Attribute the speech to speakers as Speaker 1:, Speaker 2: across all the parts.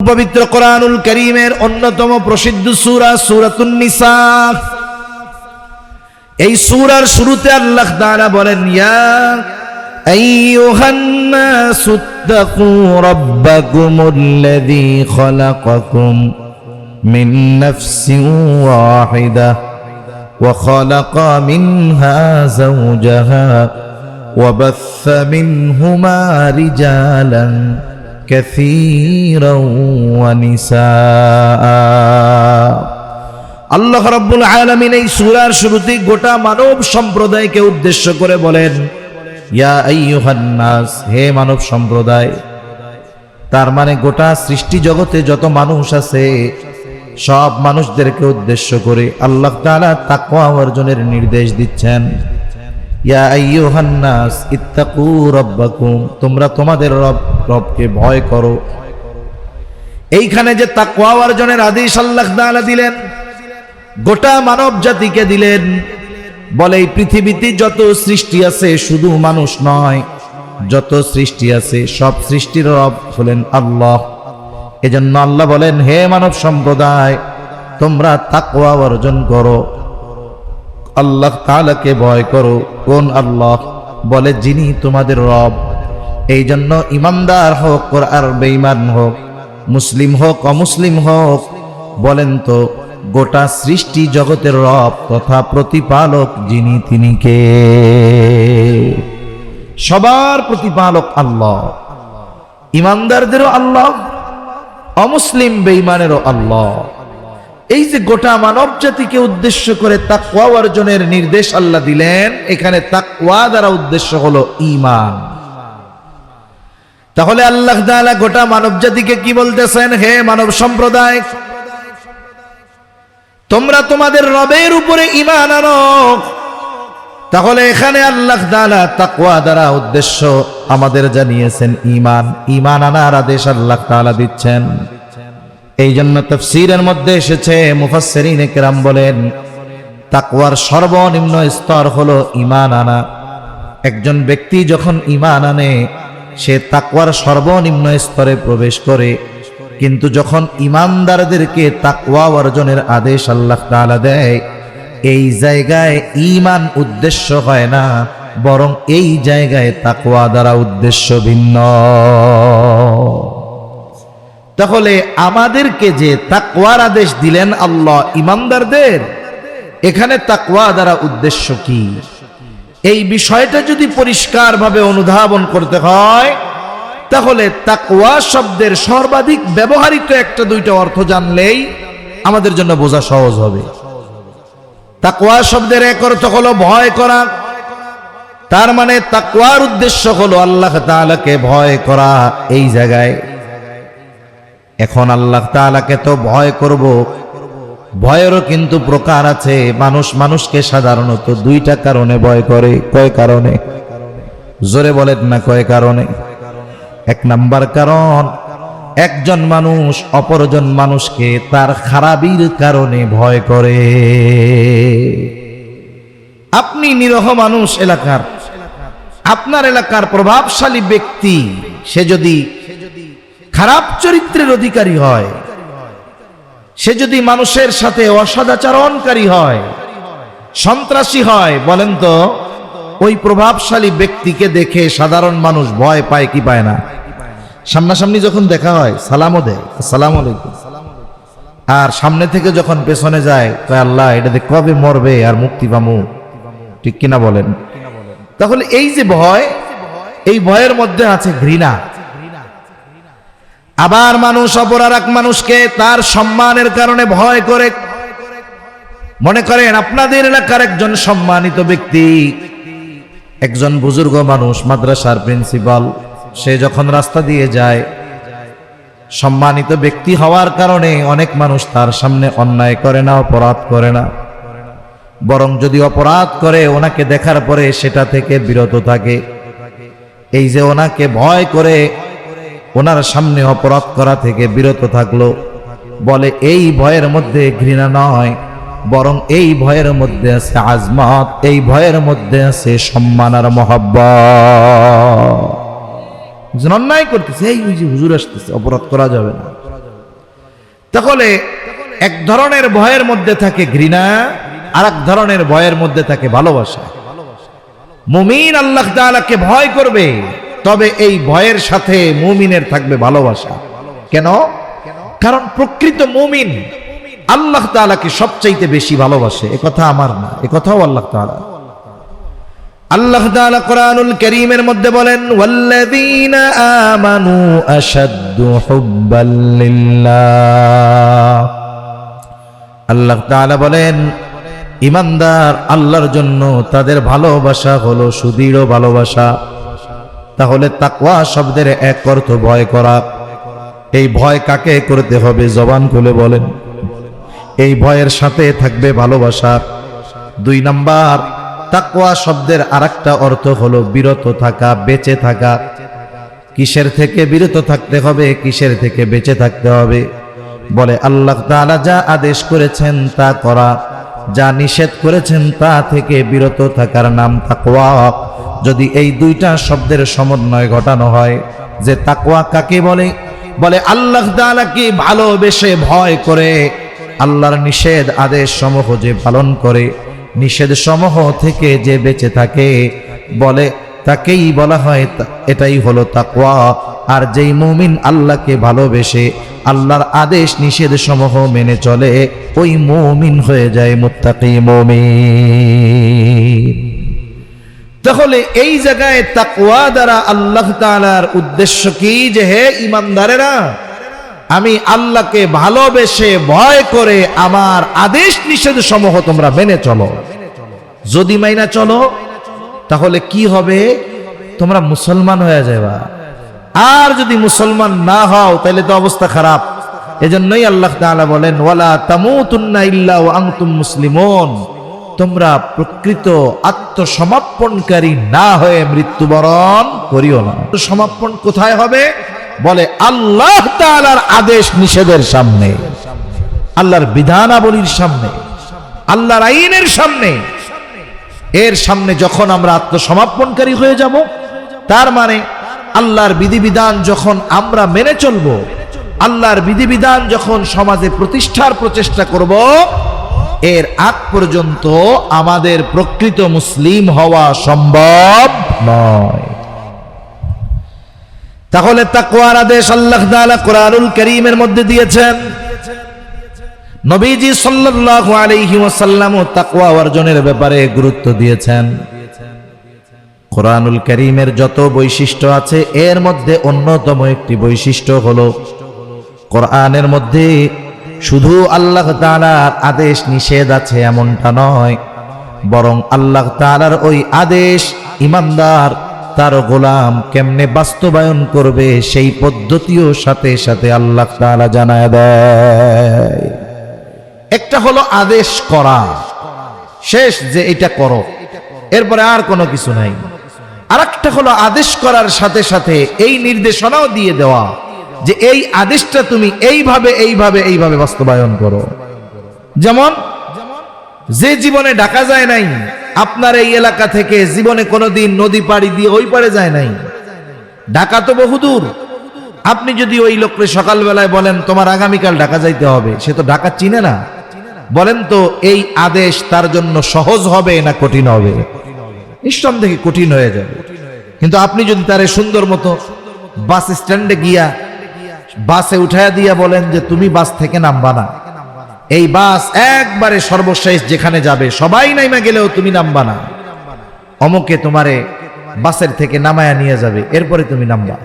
Speaker 1: পবিত্র কোরআনুল কারীমের অন্যতম প্রসিদ্ধ সূরা সূরাতুন নিসা। এই সূরার শুরুতে আল্লাহ তাআলা বলেন, ইয়া আইয়ুহান নাসুত্তাকু রাব্বাকুমুল্লাযী খালাকাকুম মিন নাফসিন ওয়াহিদাহ ওয়া খালাকা মিনহা যাওজাহা ওয়া বাথসা মিনহুমা রিজালান কাসীরান ওয়া নিসাআ। আল্লাহ রাব্বুল আলামিন এই সূরার শুরুতে গোটা মানব সম্প্রদায়কে উদ্দেশ্য করে বলেন, ইয়া আইয়ুহান নাস, হে মানব সম্প্রদায়। তার মানে গোটা সৃষ্টি জগতে যত মানুষ আছে সব মানুষদেরকে উদ্দেশ্য করে আল্লাহ তাআলা তাকওয়া অর্জনের নির্দেশ দিচ্ছেন। ইয়া আইয়ুহান নাস ইত্তাকু রাব্বাকুম, তোমরা তোমাদের রবকে ভয় করো। এইখানে যে তাকওয়া অর্জনের আদেশ আল্লাহ তাআলা দিলেন, গোটা মানব জাতিকে দিলেন। বলে এই পৃথিবীতে যত সৃষ্টি আছে শুধু মানুষ নয়, যত সৃষ্টি আছে সব সৃষ্টির রব হলেন আল্লাহ। এজন্য আল্লাহ বলেন, হে মানব সম্প্রদায়, তোমরা তাকওয়া অর্জন করো, আল্লাহ তাআলাকে ভয় করো। কোন আল্লাহ? বলে যিনি তোমাদের রব। এই জন্য ইমানদার হোক আর বেঈমান হোক, মুসলিম হোক অমুসলিম হোক, বলেন তো গোটা সৃষ্টি জগতের রব তথা প্রতিপালক যিনি, তিনি কে? সবার প্রতিপালক আল্লাহ। ইমানদারদেরও আল্লাহ, অমুসলিম বেঈমানেরও আল্লাহ। এই যে গোটা মানব জাতিকে উদ্দেশ্য করে তাকওয়া অর্জনের নির্দেশ আল্লাহ দিলেন, এখানে তাকওয়া দ্বারা উদ্দেশ্য হলো ঈমান। তাহলে আল্লাহ তাআলা গোটা মানব জাতিকে কি বলতেছেন? হে মানব সম্প্রদায়, তোমরা তোমাদের রবের উপরে ঈমান আনো। তাহলে এখানে আল্লাহ তাআলা তাকওয়া দ্বারা উদ্দেশ্য আমাদের জানিয়েছেন ঈমান। ঈমান আনার আদেশ আল্লাহ তাআলা দিচ্ছেন। এই জন্য তাফসীরের মধ্যে এসেছে, মুফাসসিরিনে কেরাম বলেন, তাকওয়ার সর্বনিম্ন স্তর হলো ঈমান আনা। একজন ব্যক্তি যখন ঈমান আনে সে তাকওয়ার সর্বনিম্ন স্তরে প্রবেশ করে। কিন্তু যখন ঈমানদারদেরকে তাকওয়া অর্জনের আদেশ আল্লাহ তাআলা দেয়, এই জায়গায় ঈমান উদ্দেশ্য হয় না, বরং এই জায়গায় তাকওয়া দ্বারা উদ্দেশ্য ভিন্ন। তাহলে আমাদেরকে যে তাকওয়ার আদেশ দিলেন আল্লাহ ঈমানদারদের, এখানে তাকওয়া দ্বারা উদ্দেশ্য কি? এই বিষয়টা যদি পরিষ্কারভাবে অনুধাবন করতে হয়, তাহলে তাকওয়া শব্দের সর্বাধিক ব্যবহৃত একটা দুইটা অর্থ জানলেই আমাদের জন্য বোঝা সহজ হবে। তাকওয়া শব্দের এক অর্থ হলো ভয় করা। তার মানে তাকওয়ার উদ্দেশ্য হলো আল্লাহ তাআলাকে ভয় করা। এই জায়গায় এখন আল্লাহ তাআলাকে তো ভয় করব, ভয়েরও কিন্তু প্রকার আছে। মানুষ মানুষকে সাধারণত দুইটা কারণে ভয় করে। কয় কারণে? জোরে বলেন না, কয় কারণে? এক নাম্বার কারণ, একজন মানুষ অপরজন মানুষকে তার খারাপির কারণে ভয় করে। আপনি নিরহ মানুষ এলাকার, আপনার এলাকার প্রভাবশালী ব্যক্তি, সে যদি খারাপ চরিত্রের অধিকারী হয়, সে যদি মানুষের সাথে অসদাচরণকারী হয়, সন্ত্রাসী হয়, বলেন তো ওই প্রভাবশালী ব্যক্তিকে দেখে সাধারণ মানুষ ভয় পায় কি পায় না? সামনাসামনি যখন দেখা হয় সালামও দেয়, আসসালামু আলাইকুম। আর সামনে থেকে যখন পেছনে যায়, কয় আল্লাহ এটা দেখ কবে মরবে আর মুক্তি পামু। ঠিক কিনা বলেন? তাহলে এই যে ভয়, এই ভয়ের মধ্যে আছে ঘৃণা। আবার মানুষ অপর আর এক মানুষকে তার সম্মানের কারণে ভয় করে। মনে করেন আপনাদের এলাকার একজন সম্মানিত ব্যক্তি, একজন বুজুর্গ মানুষ, মাদ্রাসার প্রিন্সিপাল, সে যখন রাস্তা দিয়ে যায়, সম্মানিত ব্যক্তি হওয়ার কারণে অনেক মানুষ তার সামনে অন্যায় করে না, অপরাধ করে না, বরং যদি অপরাধ করে ওনাকে দেখার পরে সেটা থেকে বিরত থাকে। এই যে ওনাকে ভয় করে ওনার সামনে অপরাধ করা থেকে বিরত থাকলো, বলে এই ভয়ের মধ্যে ঘৃণা নয়, বরং এই ভয়ের মধ্যে আছে আজমত, এই ভয়ের মধ্যে আছে সম্মান আর মহব্বত। অন্যায় করতেছে, এই যে হুজুর আসতেছে, অপরাধ করা যাবে না, তাহলে এক ধরনের ভয়ের মধ্যে থাকে ঘৃণা, আর এক ধরনের ভয়ের মধ্যে থাকে ভালোবাসা। মুমিন আল্লাহ তাআলাকে ভয় করবে, তবে এই ভয়ের সাথে মুমিনের থাকবে ভালোবাসা। কেন? কারণ প্রকৃত মুমিন আল্লাহ তাআলাকে সবচাইতে বেশি ভালোবাসে। এ কথা আমার না, এ কথাও আল্লাহ তাআলা। আল্লাহ তাআলা কোরআনুল কারীমের মধ্যে বলেন, ওয়াল্লাযীনা আমানু আশাদ্দু হুব্বাল লিল্লাহ। আল্লাহ তাআলা বলেন, ঈমানদার আল্লাহর জন্য তাদের ভালোবাসা হলো সুদৃঢ় ভালোবাসা। তাহলে তাকওয়া শব্দের এক অর্থ ভয় করা। এই ভয় কাকে করতে হবে? জবান খুলে বলেন। এই ভয়ের সাথে থাকবে ভালোবাসা। 2 নাম্বার, তাকওয়া শব্দের আরেকটা অর্থ হলো বিরত থাকা, বেঁচে থাকা। কিসের থেকে বিরত থাকতে হবে? কিসের থেকে বেঁচে থাকতে হবে? বলে আল্লাহ তাআলা যা আদেশ করেছেন তা করা, যা নিষেধ করেছেন তা থেকে বিরত থাকার নাম তাকওয়া। যদি এই 2টা শব্দের সমন্বয় ঘটানো হয়, যে তাকওয়া কাকে বলে? বলে আল্লাহ তাআলাকে ভালোবেসে ভয় করে, আল্লাহর নিষেধ আদেশ সমূহ যে পালন করে, নিষেধ সমূহ থেকে যে বেঁচে থাকে, বলে তাকেই বলা হয়, এটাই হলো তাকওয়া। আর যেই মুমিন আল্লাহকে ভালোবেসে আল্লাহর আদেশ নিষেধ সমূহ মেনে চলে, ওই মুমিন হয়ে যায় মুত্তাকি মুমিন। তাহলে এই জায়গায় তাকওয়া দ্বারা আল্লাহ তাআলার উদ্দেশ্য কি? যে হে ঈমানদারেরা, আমি আল্লাহকে ভালোবেসে ভয় করে আমার আদেশ নিষেধ সমূহ তোমরা মেনে চলো। যদি মাইনা চলো তাহলে কি হবে? তোমরা মুসলমান হয়ে যাবে। আর যদি মুসলমান না হও তাহলে তো অবস্থা খারাপ। এজন্যই আল্লাহ তাআলা বলেন, ওয়ালা তামুতুন্না ইল্লা ওয়া আনতুম মুসলিমুন। তোমরা প্রকৃত আত্মসমর্পণকারী না হয়ে মৃত্যুবরণ করিও না। সমাপন কোথায় হবে? বলে আল্লাহ তাআলার আদেশ নিষেধের সামনে, আল্লাহর বিধানাবলীর সামনে, আল্লাহর আইনের সামনে। এর সামনে যখন আমরা আত্মসমর্পণকারী হয়ে যাব, তার মানে আল্লাহর বিধিবিধান যখন আমরা মেনে চলব, আল্লাহর বিধিবিধান যখন সমাজে প্রতিষ্ঠার প্রচেষ্টা করব, এর আগ পর্যন্ত আমাদের প্রকৃত মুসলিম হওয়া সম্ভব নয়। তাহলে তাকওয়ার আদেশ আল্লাহ তাআলা কোরআনুল কারীমের মধ্যে দিয়েছেন। নবীজি সাল্লাল্লাহু আলাইহি ওয়াসাল্লাম তাকওয়া অর্জনের ব্যাপারে গুরুত্ব দিয়েছেন। কোরআনুল কারীমের যত বৈশিষ্ট্য আছে, এর মধ্যে অন্যতম একটি বৈশিষ্ট্য হলো, কোরআনের মধ্যে শুধু আল্লাহ তাআলার আদেশ নিষেধ আছে এমনটা নয়, বরং আল্লাহ তাআলার ওই আদেশ ঈমানদার তার গোলাম কেমনে বাস্তবায়ন করবে সেই পদ্ধতিও সাথে সাথে আল্লাহ তাআলা জানায় দেয়। একটা হলো আদেশ করা, শেষ, যে এটা করো, এরপরে আর কোনো কিছু নাই। আরেকটা হলো আদেশ করার সাথে সাথে এই নির্দেশনাও দিয়ে দেওয়া যে এই আদেশটা তুমি এইভাবে এইভাবে এইভাবে বাস্তবায়ন করো। যেমন যে জীবনে ঢাকা যায় নাই, আপনার এই এলাকা থেকে জীবনে কোনোদিন নদী পাড়ি দিয়ে ওই পারে যায় নাই, ঢাকা তো বহুদূর। আপনি যদি ওই লোককে সকালবেলায় বলেন তোমার আগামীকাল ঢাকা যাইতে হবে, সে তো ঢাকা চিনে না। বলেন তো এই আদেশ তার জন্য সহজ হবে না কঠিন হবে? নিঃসন্দেহে কঠিন হয়ে যাবে। কিন্তু আপনি যদি তারে সুন্দর মতো বাস স্ট্যান্ডে গিয়া বাসে উঠায়া দিয়া বলেন যে তুমি বাস থেকে নামবা না, এই বাস একবারে সর্বশেষ যেখানে যাবে, সবাই নাইমা গেলেও তুমি নামবা না, অমুকে তোমারে বাসের থেকে নামায়া নিয়ে যাবে, এরপরে তুমি নামবা।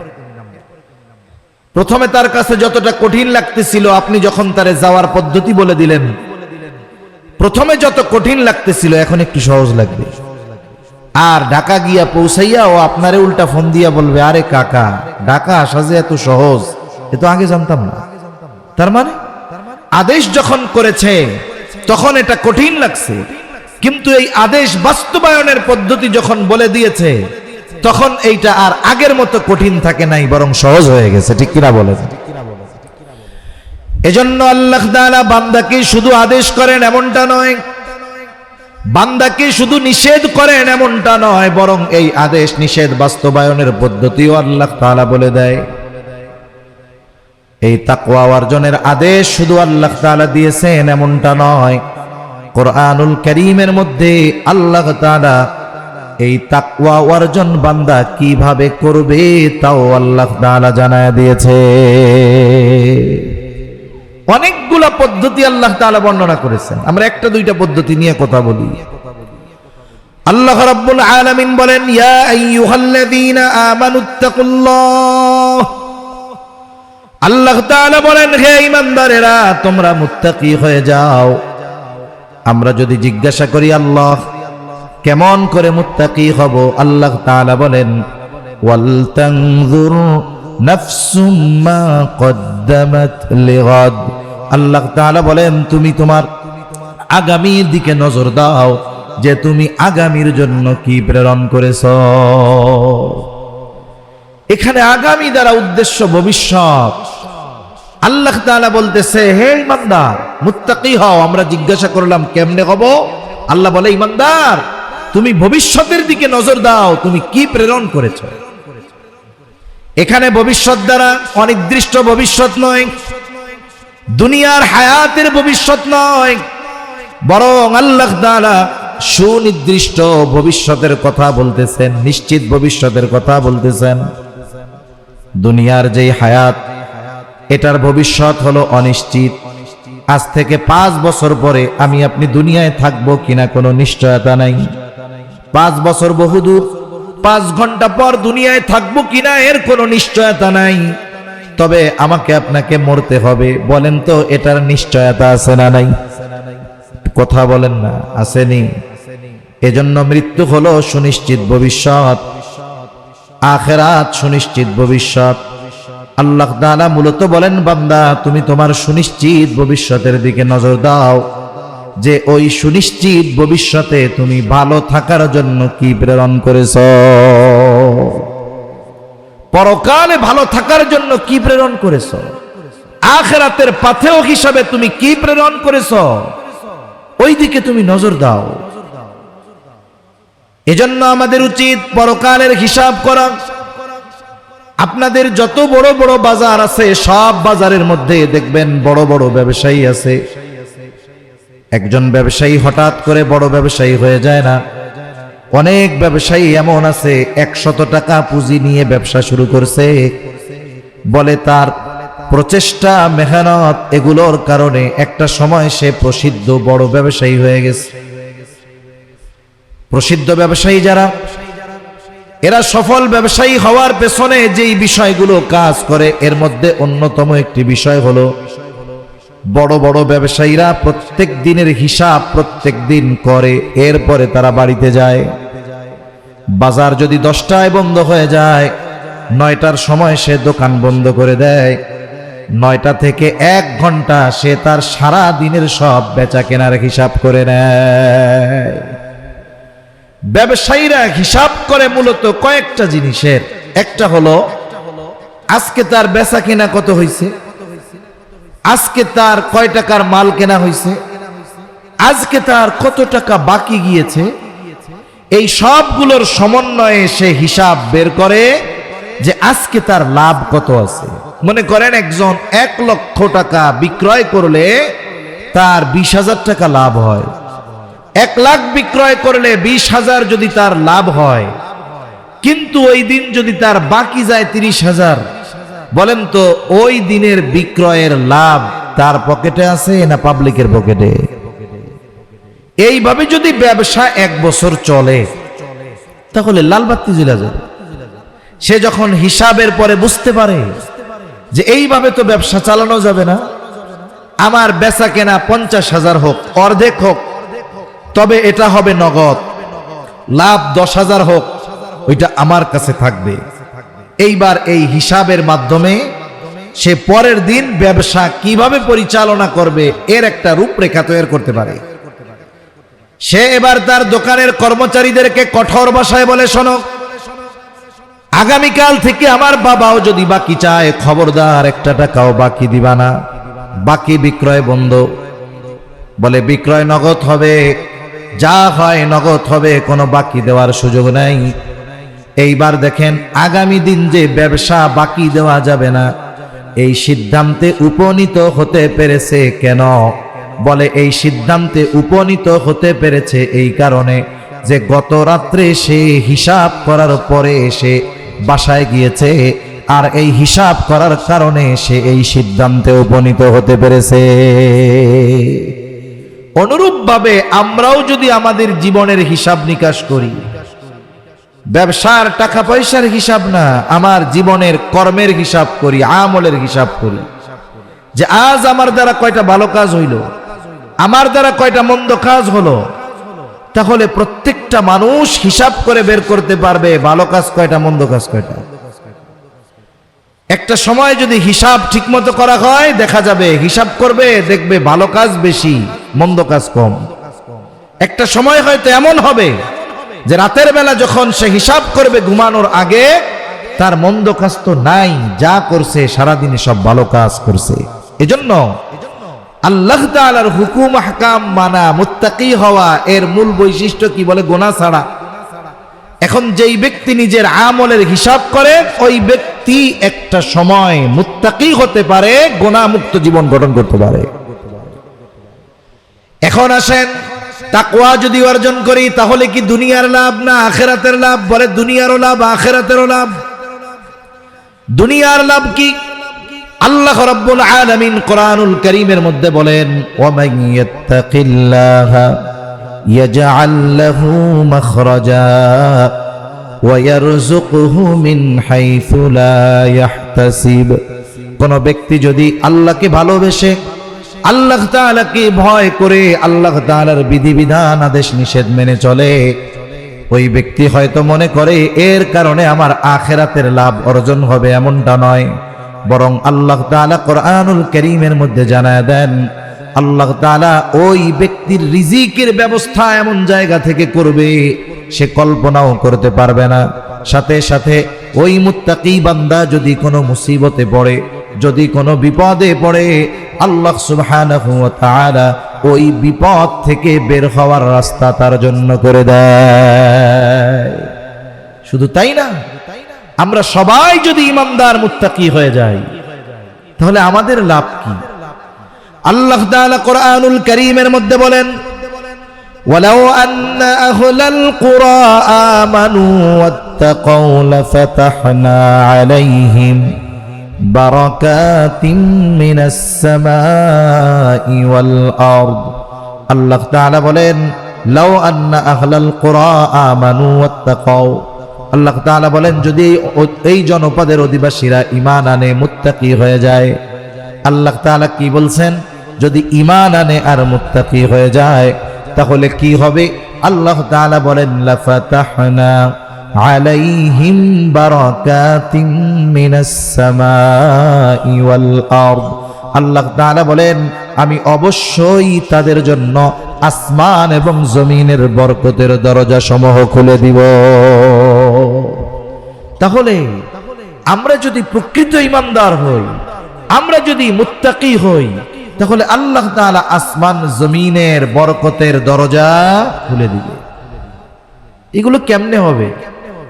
Speaker 1: প্রথমে তার কাছে যতটা কঠিন লাগতেছিল, আপনি যখন তারে যাওয়ার পদ্ধতি বলে দিলেন, প্রথমে যত কঠিন লাগতেছিল এখন একটু সহজ লাগবে। আর ঢাকা গিয়া পৌঁছাইয়া ও আপনারে উল্টা ফোন দিয়া বলবে, আরে কাকা, ঢাকা আসা যে এত সহজ, এ তো আগে জানতাম না। তার মানে আদেশ যখন করেছে তখন এটা কঠিন লাগছে, কিন্তু এই আদেশ বাস্তবায়নের পদ্ধতি যখন বলে দিয়েছে তখন এইটা আর আগের মতো কঠিন থাকে নাই, বরং সহজ হয়ে গেছে। ঠিক কিনা বলেন? এজন্য আল্লাহ তাআলা বান্দাকে শুধু আদেশ করেন এমনটা নয়, বান্দাকে শুধু নিষেধ করেন এমনটা নয়, বরং এই আদেশ নিষেধ বাস্তবায়নের পদ্ধতিও আল্লাহ তাআলা বলে দেয়। এই তাকওয়া অর্জনের আদেশ শুধু আল্লাহ তাআলা দিয়েছেন এমনটা নয়, কোরআনুল কারীমের মধ্যে আল্লাহ তাআলা এই তাকওয়া অর্জন বান্দা কিভাবে করবে তাও আল্লাহ তাআলা জানায় দিয়েছে। অনেকগুলা পদ্ধতি আল্লাহ তাআলা বর্ণনা করেছেন, আমরা একটা দুইটা পদ্ধতি নিয়ে কথা বলি। আল্লাহ রাব্বুল আলামিন বলেন, ইয়া আইয়ুহাল্লাযীনা আমানুত্তাকুল্লাহ, আল্লাহ তাআলা বলেন হে ঈমানদারেরা তোমরা মুত্তাকি হয়ে যাও। আমরা যদি জিজ্ঞাসা করি আল্লাহ কেমন করে মুত্তাকি হব, আল্লাহ তাআলা বলেন ওয়াল তানজুর নাফসুম মা কদ্দামাত লিগাদ, আল্লাহ তাআলা বলেন তুমি তোমার আগামীর দিকে নজর দাও যে তুমি আগামীর জন্য কি প্রেরণ করেছো। এখানে আগামী দ্বারা উদ্দেশ্য ভবিষ্যৎ। আল্লাহ তাআলা বলতেছে হে ঈমানদার মুত্তাকি হও। আমরা জিজ্ঞাসা করলাম কেমনে হব, আল্লাহ বলে ঈমানদার তুমি ভবিষ্যতের দিকে নজর দাও, তুমি কি প্রেরণ করেছো। এখানে ভবিষ্যৎ দ্বারা অনির্দিষ্ট ভবিষ্যৎ নয়, দুনিয়ার হায়াতের ভবিষ্যৎ নয়, বরং আল্লাহ তাআলা সুনির্দিষ্ট ভবিষ্যতের কথা বলতেছেন, নিশ্চিত ভবিষ্যতের কথা বলতেছেন। দুনিয়ার যেই হায়াত এটার ভবিষ্যৎ হলো অনিশ্চিত। আজ থেকে 5 বছর পরে আমি আপনি দুনিয়ায় থাকবো কিনা কোনো নিশ্চয়তা নাই। 5 বছর বহুদূর, 5 ঘন্টা পর দুনিয়ায় থাকবো কিনা এর কোনো নিশ্চয়তা নাই। তবে আমাকে আপনাকে মরতে হবে, বলেন তো এটার নিশ্চয়তা আছে না নাই? কথা বলেন না, আসেনি? এজন্য মৃত্যু হলো সুনিশ্চিত ভবিষ্যৎ, আখিরাত সুনিশ্চিত ভবিষ্যৎ। আল্লাহ তাআলা মূলত বলেন বান্দা তুমি তোমার সুনিশ্চিত ভবিষ্যতের দিকে নজর দাও, যে ওই সুনিশ্চিত ভবিষ্যতে তুমি ভালো থাকার জন্য কি প্রেরণ করেছো, পরকালে ভালো থাকার জন্য কি প্রেরণ করেছো, আখিরাতের পাথেয় হিসাবে তুমি কি প্রেরণ করেছো, ওই দিকে তুমি নজর দাও। এজন্য আমাদের উচিত পরকালের হিসাব করা। আপনাদের যত বড় বড় বাজার আছে সব বাজারের মধ্যে দেখবেন বড় বড় ব্যবসায়ী আছে। একজন ব্যবসায়ী হঠাৎ করে বড় ব্যবসায়ী হয়ে যায় না। অনেক ব্যবসায়ী এমন আছে 100 টাকা পুঁজি নিয়ে ব্যবসা শুরু করছে, বলে তার প্রচেষ্টা মেহনত এগুলোর কারণে একটা সময় সে প্রসিদ্ধ বড় ব্যবসায়ী হয়ে গেছে। প্রসিদ্ধ ব্যবসায়ী যারা, এরা সফল ব্যবসায়ী হওয়ার পেছনে যেই বিষয়গুলো কাজ করে এর মধ্যে অন্যতম একটি বিষয় হলো বড় বড় ব্যবসায়ীরা প্রত্যেক দিনের হিসাব প্রত্যেক দিন করে, এরপরে তারা বাড়িতে যায়। বাজার যদি 10টায় বন্ধ হয়ে যায়, 9টার সময় সে দোকান বন্ধ করে দেয়। 9টা থেকে 1 ঘন্টা সে তার সারা দিনের সব বেচা কেনার হিসাব করে নেয়। ব্যবসায়ীরা হিসাব করে মূলত কয়েকটা জিনিসের। একটা হলো আজকে তার বেচা কেনা কত হয়েছে, আজকে তার কয় টাকার মাল কেনা হয়েছে, আজকে তার কত টাকা বাকি গিয়েছে। এই সবগুলোর সমন্বয়ে সে হিসাব বের করে যে আজকে তার লাভ কত আছে। মনে করেন একজন 1 লক্ষ টাকা বিক্রয় করলে তার 20,000 টাকা লাভ হয়। 1 লাখ বিক্রয় করলে 20,000 যদি তার লাভ হয়, কিন্তু ওই দিন যদি তার বাকি যায় 30,000, বলেন তো ওই দিনের বিক্রয়ের লাভ তার পকেটে আছে না পাবলিকের পকেটে? এইভাবে যদি ব্যবসা 1 বছর চলে তাহলে লাল বাতি জ্বলে যাবে। সে যখন হিসাবের পরে বুঝতে পারে যে এইভাবে তো ব্যবসা চালানো যাবে না, আমার বেচা কেনা 50,000 হোক, অর্ধেক হোক, তবে এটা হবে নগদ, লাভ 10,000 হোক, ওইটা আমার কাছে থাকবে। এইবার এই হিসাবের মাধ্যমে সে পরের দিন ব্যবসা কিভাবে পরিচালনা করবে এর একটা রূপরেখা তৈরি করতে পারে। সে এবার তার দোকানের কর্মচারীদেরকে কঠোর ভাষায় বলে, শোনো, আগামীকাল থেকে আমার বাবাও যদি বাকি চায় খবরদার 1 টাকাও বাকি দিবা না, বাকি বিক্রয় বন্ধ। বলে বিক্রয় নগদ হবে, যা হয় নগদ হবে, কোনো বাকি দেওয়ার সুযোগ নাই। এইবার দেখেন আগামী দিন যে ব্যবসা বাকি দেওয়া যাবে না, এই সিদ্ধান্তে উপনীত হতে পেরেছে কেন? বলে এই সিদ্ধান্তে উপনীত হতে পেরেছে এই কারণে যে গত রাত্রে সে হিসাব করার পরে সে বাসায় গিয়েছে, আর এই হিসাব করার কারণে সে এই সিদ্ধান্তে উপনীত হতে পেরেছে। অনুরূপভাবে আমরাও যদি আমাদের জীবনের হিসাব নিকাশ করি, ব্যবসার টাকা পয়সার হিসাব না, আমার জীবনের কর্মের হিসাব করি, আমলের হিসাব করি, যে আজ আমার দ্বারা কয়টা ভালো কাজ হইল, আমার দ্বারা কয়টা মন্দ কাজ হলো, তাহলে প্রত্যেকটা মানুষ হিসাব করে বের করতে পারবে ভালো কাজ কয়টা, মন্দ কাজ কয়টা। একটা সময় যদি হিসাব ঠিকমতো করা হয়, দেখা যাবে হিসাব করবে, দেখবে ভালো কাজ বেশি, মন্দ কাজ কম। একটা সময় হয়তো এমন হবে যে রাতের বেলা যখন সে হিসাব করবে ঘুমানোর আগে, তার মন্দ কাজ তো নাই, যা করছে সারাদিনে সব ভালো কাজ করছে। এজন্য আল্লাহ তাআলার হুকুম আহকাম মানা, মুত্তাকি হওয়া, এর মূল বৈশিষ্ট্য কি? বলে গুনাহ ছাড়া। এখন যেই ব্যক্তি নিজের আমলের হিসাব করে, ওই ব্যক্তি একটা সময় মুত্তাকি হতে পারে, গুনাহ মুক্ত জীবন গঠন করতে পারে। এখন আসেন, তাকওয়া যদি অর্জন করি তাহলে কি দুনিয়ার লাভ না আখিরাতের লাভ? বলে দুনিয়ারও লাভ, আখিরাতেরও লাভ। দুনিয়ার লাভ কি? আল্লাহ রাব্বুল আলামিন কোরআনুল কারীমের মধ্যে বলেন, ওয়া মান ইয়াত্তাকিল্লাহা ইয়াজআল লাহু মাখরাজা ওয়া ইয়ারযুকহু মিন হাইথু লা ইয়াহতাসিব। কোন ব্যক্তি যদি আল্লাহকে ভালোবেসে, আল্লাহ তাআলাকে ভয় করে, আল্লাহ তাআলার বিধিবিধান আদেশ নিষেধ মেনে চলে, ওই ব্যক্তি হয়তো মনে করে এর কারণে আমার আখিরাতের লাভ অর্জন হবে, এমনটা নয়। বরং আল্লাহ তাআলা কোরআনুল কারীমের মধ্যে জানায় দেন, আল্লাহ তাআলা ওই ব্যক্তির রিজিকের ব্যবস্থা এমন জায়গা থেকে করবে সে কল্পনাও করতে পারবে না। সাথে সাথে ওই মুত্তাকি বান্দা যদি কোনো মুসিবতে পড়ে, যদি কোনো বিপদে পড়ে, আল্লাহ সুবহানাহু ওয়া তাআলা ওই বিপদ থেকে বের হওয়ার রাস্তা তার জন্য করে দেয়। শুধু তাই না, আমরা সবাই যদি ইমানদার মুত্তাকি হয়ে যাই, তাহলে আমাদের লাভ কি? আল্লাহ তাআলা কোরআনুল কারীমের মধ্যে বলেন, ওয়ালাউ আন্না আহলাল কুরা আমানু ওয়াত্তাকাউ লাফাতাহনা আলাইহিম বারাকাতিম মিনাস সামাই ওয়াল আরদ। আল্লাহ তাআলা বলেন, লাউ আন্না আহলাল কুরা আমানু ওয়াত্তাকাউ। আল্লাহ তাআলা বলেন, যদি এই জনপদের অধিবাসীরা ঈমান আনে, মুত্তাকি হয়ে যায়। আল্লাহ তাআলা কি বলছেন? যদি ঈমান আনে আর মুত্তাকি হয়ে যায় তাহলে কি হবে? আল্লাহ তাআলা বলেন, লাফাতাহনা আলাইহিম বারাকাতিম মিনাস সামাই ওয়াল আরদ। আল্লাহ তাআলা বলেন, আমি অবশ্যই তাদের জন্য আসমান এবং জমিনের বরকতের দরজা সমূহ খুলে দিব। তাহলে আমরা যদি প্রকৃত ঈমানদার হই, আমরা যদি মুত্তাকি হই, তাহলে আল্লাহ তাআলা আসমান জমিনের বরকতের দরজা খুলে দিবে। এগুলো কেমনে হবে?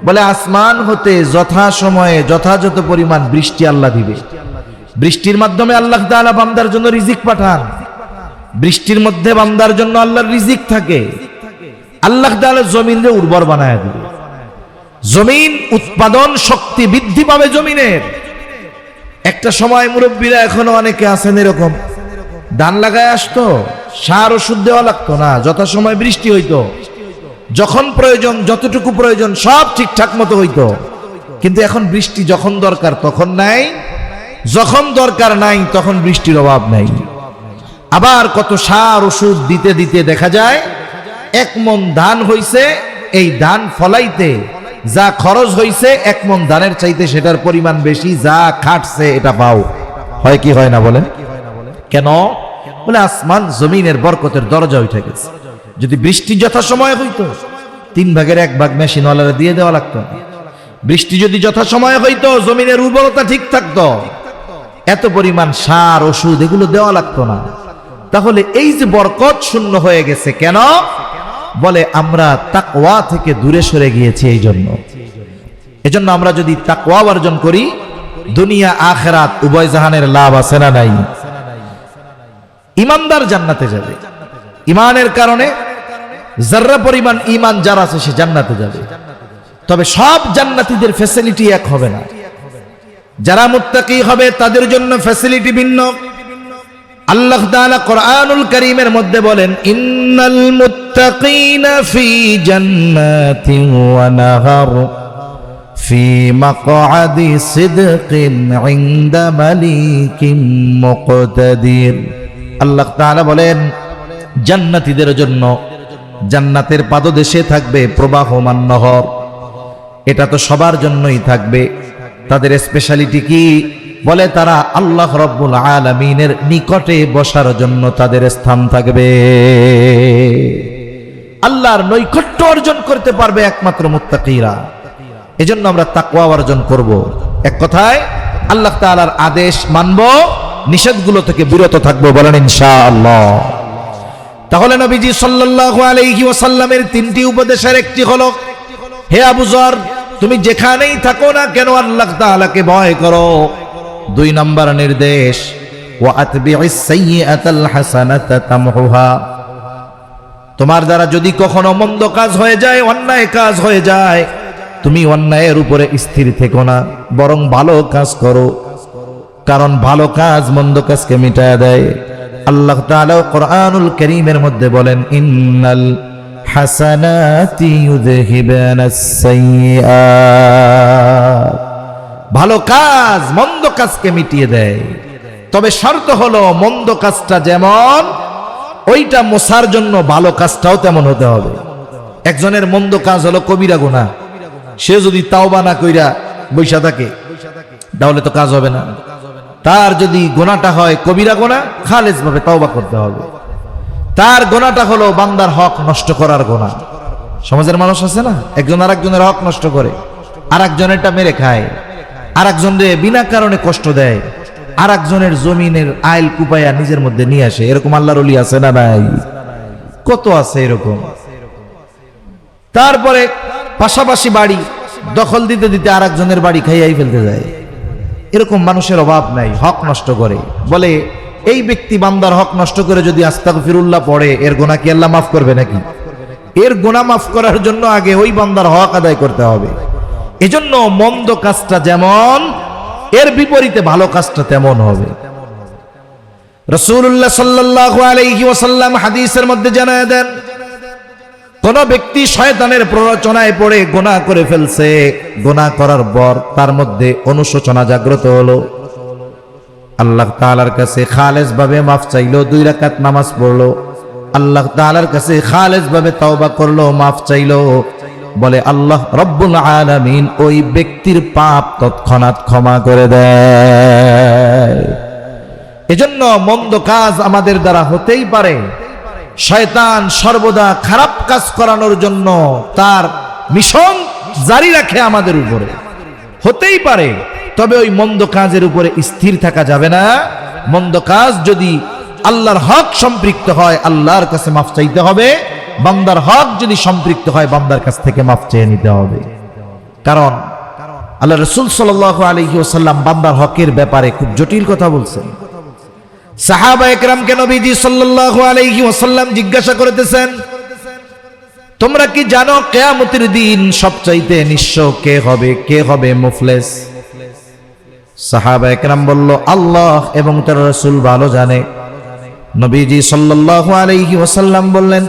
Speaker 1: বলে আসমান হতে যথা সময়ে যথাযথ পরিমাণ বৃষ্টি আল্লাহ দিবে। বৃষ্টির মাধ্যমে আল্লাহ তাআলা বান্দার জন্য রিজিক পাঠান। বৃষ্টির মধ্যে বান্দার জন্য আল্লাহর রিজিক থাকে। আল্লাহ তাআলা জমিনকে উর্বর বানায় দিবে। জমিন উৎপাদন শক্তি বৃদ্ধি পাবে জমিনের। একটা সময় মুরব্বীরা এখনো অনেকে আছেন এরকম, ধান লাগায় আসতো, সার ওষুধ দেওয়া লাগতো না, যথাসময় বৃষ্টি হইতো, যখন প্রয়োজন যতটুকু প্রয়োজন সব ঠিকঠাক মতো হইতো। কিন্তু এখন বৃষ্টি যখন দরকার তখন নাই, যখন দরকার নাই তখন বৃষ্টির অভাব নাই। আবার কত সার ওষুধ দিতে দিতে দেখা যায় 1 মণ ধান হইছে, এই ধান ফলাইতে যা খরচ হইছে 1 মণ ধানের চাইতে সেটার পরিমাণ বেশি, যা খাটছে এটা পাও। হয় কি হয় না বলেন? কেন? বলে আসমান জমিনের বরকতের দরজা উঠে গেছে। যদি বৃষ্টি যথাসময়ে হইতো 3 ভাগের 1 ভাগ মেশিনওয়ালারা দিয়ে দেওয়া লাগতো না। বৃষ্টি যদি যথাসময়ে হইতো জমিনের উর্বরতা ঠিক থাকতো, এত পরিমাণ সার ওষুধ এগুলো দেওয়া লাগতো না। তাহলে এই যে বরকত শূন্য হয়ে গেছে কেন? বলে আমরা তাকওয়া থেকে দূরে সরে গিয়েছি। এই জন্য আমরা যদি তাকওয়া অর্জন করি দুনিয়া আখিরাত উভয় জাহানের লাভ আছে না নাই? ইমানদার জান্নাতে যাবে, ইমানের কারণে যাররা পরিমাণ ইমান যার আছে সে জান্নাতে যাবে। তবে সব জান্নাতীদের ফ্যাসিলিটি এক হবে না। যারা মুত্তাকি হবে তাদের জন্য ফ্যাসিলিটি ভিন্ন। আল্লাহ তাআলা কোরআনুল কারীমের মধ্যে বলেন, ইন্নাল মুত্তাকিনা ফি জান্নাতিন ওয়া নাহার ফি মাকআদি সিদকিন ইনদা মালিকিন মুকতাদির। আল্লাহ তাআলা বলেন, জান্নাতীদের জন্য জান্নাতের পাদদেশে থাকবে প্রবাহমান নহর। এটা তো সবার জন্যই থাকবে। তাদের স্পেশালিটি কি? বলে তারা আল্লাহ রাব্বুল আলামিনের নিকটে বসার জন্য তাদের স্থান থাকবে। আল্লাহর নৈকট্য অর্জন করতে পারবে একমাত্র মুত্তাকিরা। এজন্য আমরা তাকওয়া অর্জন করব। এক কথায় আল্লাহ তাআলার আদেশ মানব, নিষেধগুলো থেকে বিরত থাকবো, বলেন ইনশাআল্লাহ। তাহলে নবীজি সাল্লাল্লাহু আলাইহি ওয়াসাল্লামের তিনটি উপদেশের একটি হলো, হে আবু যর, তুমি যেখানেই থাকো না কেন আল্লাহ তাআলাকে ভয় করো। 2 নম্বর নির্দেশ, ওয়া আতবি'is সাইয়্যাতাল হাসানাতা তামহুহা। তোমার দ্বারা যদি কখনো মন্দ কাজ হয়ে যায়, অন্যায় কাজ হয়ে যায়, তুমি অন্যায়ের উপরে স্থির থেকো না, বরং ভালো কাজ করো, কারণ ভালো কাজ মন্দ কাজকে মিটায় দেয়। আল্লাহ তাআলা কোরআনুল কারীমের মধ্যে বলেন, ইন্নাল হাসানাতি ইউযহিবানাস সাইয়্যাত। ভালো কাজ মন্দ কাজকে মিটিয়ে দেয়। তবে শর্ত হলো মন্দ কাজটা যেমন ওইটা মোছার জন্য ভালো কাজটাও তেমন হতে হবে। একজনের মন্দ কাজ হলো কবিরা গুনাহ, সে যদি তাওবা না কইরা বৈশা থাকে তাহলে তো কাজ হবে না। তার যদি গুনাহটা হয় কবিরা গুনাহ, খালেজ ভাবে তাওবা করতে হবে। তার গুনাহটা হলো বান্দার হক নষ্ট করার গুনাহ। সমাজের মানুষ আছে না, একজন আরেকজনের হক নষ্ট করে, আরেকজনেরটা মেরে খায়, আরেকজনরে বিনা কারণে কষ্ট দেয়, আরেকজনের জমিনের আইল কুপায়া নিজের মধ্যে নিয়ে আসে। এরকম আল্লাহর ওলি আছে না নাই? কত আছে এরকম। তারপরে পাশাপাশি বাড়ি দখল দিতে দিতে আরেকজনের বাড়ি খাইয়াই ফেলতে যায়। এরকম মানুষের অভাব নাই, হক নষ্ট করে। বলে এই ব্যক্তি বান্দার হক নষ্ট করে যদি আস্তাগফিরুল্লাহ পড়ে, এর গুনাহ কি আল্লাহ মাফ করবে নাকি? এর গুনাহ মাফ করার জন্য আগে ওই বান্দার হক আদায় করতে হবে। এজন্য মন্দ কাজটা যেমন, এর বিপরীতে ভালো কাজটা তেমন হবে। রাসূলুল্লাহ সাল্লাল্লাহু আলাইহি ওয়াসাল্লাম হাদিসের মধ্যে জানায় দেন, কোন ব্যক্তি শয়তানের প্ররোচনায় পড়ে গুনাহ করে ফেলছে, গুনাহ করার পর তার মধ্যে অনুশোচনা জাগ্রত হলো, আল্লাহ তাআলার কাছে খালেস ভাবে মাফ চাইলো, 2 রাকাত নামাজ পড়লো, আল্লাহ তাআলার কাছে খালেস ভাবে তওবা করলো, মাফ চাইলো, বলে আল্লাহ রব্বুল আলামিন ওই ব্যক্তির পাপ তৎক্ষণাৎ ক্ষমা করে দেয়। এজন্য মন্দ কাজ আমাদের দ্বারা হতেই পারে। শয়তান সর্বদা খারাপ কাজ করানোর জন্য তার মিশন জারি রাখে আমাদের উপরে, হতেই পারে। তবে ওই মন্দ কাজের উপরে স্থির থাকা যাবে না। মন্দ কাজ যদি আল্লাহর হক সম্পৃক্ত হয়, আল্লাহর কাছে মাফ চাইতে হবে। বান্দার হক যদি সম্পৃক্ত হয়, বান্দার কাছ থেকে মাফ চেয়ে নিতে হবে। কারণ আল্লাহ রাসূল সাল্লাল্লাহু আলাইহি ওয়াসাল্লাম বান্দার হকের ব্যাপারে খুব জটিল কথা বলছেন। সাহাবা একরামকে নবীজি সাল্লাল্লাহু আলাইহি ওয়াসাল্লাম জিজ্ঞাসা করতেছেন, তোমরা কি জানো কিয়ামতের দিন সবচাইতে নিঃস্ব কে হবে, কে হবে মুফলিস? সাহাবা একরাম বলল, আল্লাহ এবং তার রাসূল ভালো জানে। নবীজি সাল্লাল্লাহু আলাইহি ওয়াসাল্লাম বললেন,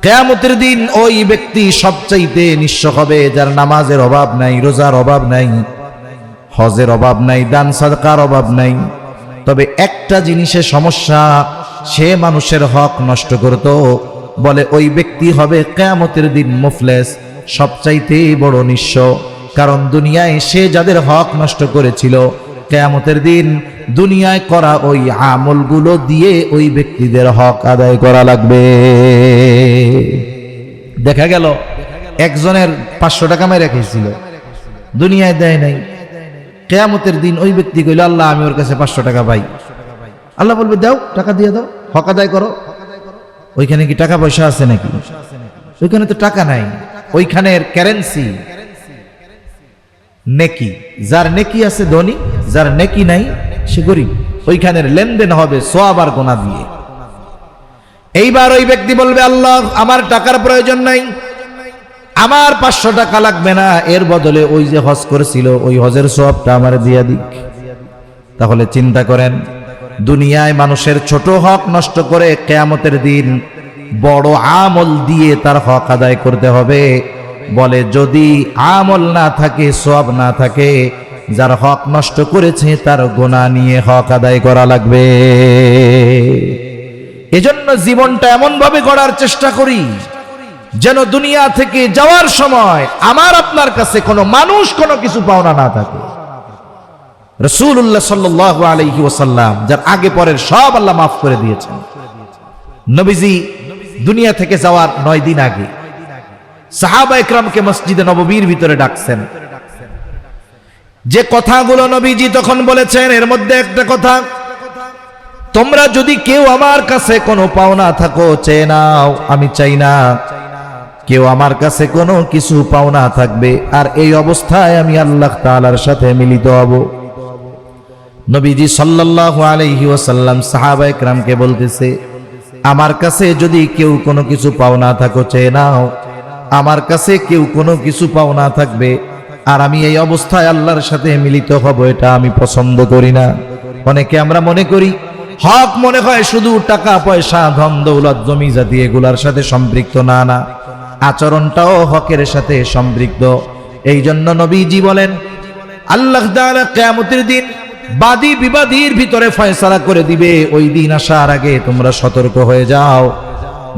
Speaker 1: কিয়ামতের দিন ওই ব্যক্তি সবচাইতে নিঃস্ব হবে যার নামাজের অভাব নাই, রোজার অভাব নাই, হজের অভাব নাই, দান সাদকার অভাব নাই। তবে একটা জিনিসের সমস্যা, সে মানুষের হক নষ্ট করত। বলে ওই ব্যক্তি হবে কিয়ামতের দিন মুফলিস, সবচাইতে বড় নিঃস্ব। কারণ দুনিয়ায় সে যাদের হক নষ্ট করেছিল, কিয়ামতের দিন দুনিয়ায় করা ওই আমলগুলো দিয়ে ওই ব্যক্তিদের হক আদায় করা লাগবে। দেখা গেল একজনের 500 টাকা মেরে রেখেছিল, দুনিয়ায় দেয় নাই। কিয়ামতের দিন ওই ব্যক্তি কইল, আল্লাহ আমি ওর কাছে 500 টাকা পাই। আল্লাহ বলবে, দাও, টাকা দিয়ে দাও, হক আদায় করো। ওইখানে কি টাকা পয়সা আছে নাকি? ওইখানে তো টাকা নাই, ওইখানের কারেন্সি নেকি। যার নেকি আছে ধনী, যার নেকি নাই সে গরিব। ওইখানের লেনদেন হবে সওয়াব আর গুনাহ দিয়ে। এইবার ওই ব্যক্তি বলবে, আল্লাহ আমার টাকার প্রয়োজন নাই, আমার 500 টাকা লাগবে না, এর বদলে ওই যে হজ করেছিল ওই হজের সওয়াবটা আমার দিয়া দিক। তাহলে চিন্তা করেন, দুনিয়ায় মানুষের ছোট হক নষ্ট করে কিয়ামতের দিন বড় আমল দিয়ে তার হক আদায় করতে হবে। বলে যদি আমল না থাকে, সওয়াব না থাকে, যার হক নষ্ট করেছে তার গুনাহ নিয়ে হক আদায় করা লাগবে। এজন্য জীবনটা এমন ভাবে গড়ার চেষ্টা করি যেন দুনিয়া থেকে যাওয়ার সময় আমার আপনার কাছে কোনো মানুষ কোনো কিছু পাওনা না থাকে। রাসূলুল্লাহ সাল্লাল্লাহু আলাইহি ওয়াসাল্লাম যার আগে পরের সব আল্লাহ মাফ করে দিয়েছেন। নবীজি দুনিয়া থেকে যাওয়ার 9 দিন আগে সাহাবা ইকরামকে মসজিদে নববীর ভিতরে ডাকছেন। যে কথাগুলো নবীজি তখন বলেছেন এর মধ্যে একটা কথা, তোমরা যদি কেউ আমার কাছে কোনো পাওনা থাকো চেয়ে নাও, আমি চাই না কেউ আমার কাছে কোনো কিছু পাওনা থাকবে আর এই অবস্থায় আমি আল্লাহ তাআলার সাথে মিলিত হব। নবীজি সাল্লাল্লাহু আলাইহি ওয়াসাল্লাম সাহাবা ইকরামকে বলতেছে, আমার কাছে যদি কেউ কোনো কিছু পাওনা থাকো চেয়ে নাও, আমার কাছে কেউ কোনো কিছু পাওনা থাকবে আর আমি এই অবস্থায় আল্লাহর সাথে মিলিত হব, এটা আমি পছন্দ করি না। অনেকে আমরা মনে করি হক মনে হয় শুধু টাকা পয়সা ধন দৌলত জমি জাতি এগুলার সাথে সম্পৃক্ত। না না, আচরণটাও হকের সাথে সম্পৃক্ত। এই জন্য নবীজি বলেন আল্লাহ তাআলা কিয়ামতের দিন বাদী বিবাদীর ভিতরে ফয়সালা করে দিবে। ওই দিন আসার আগে তোমরা সতর্ক হয়ে যাও।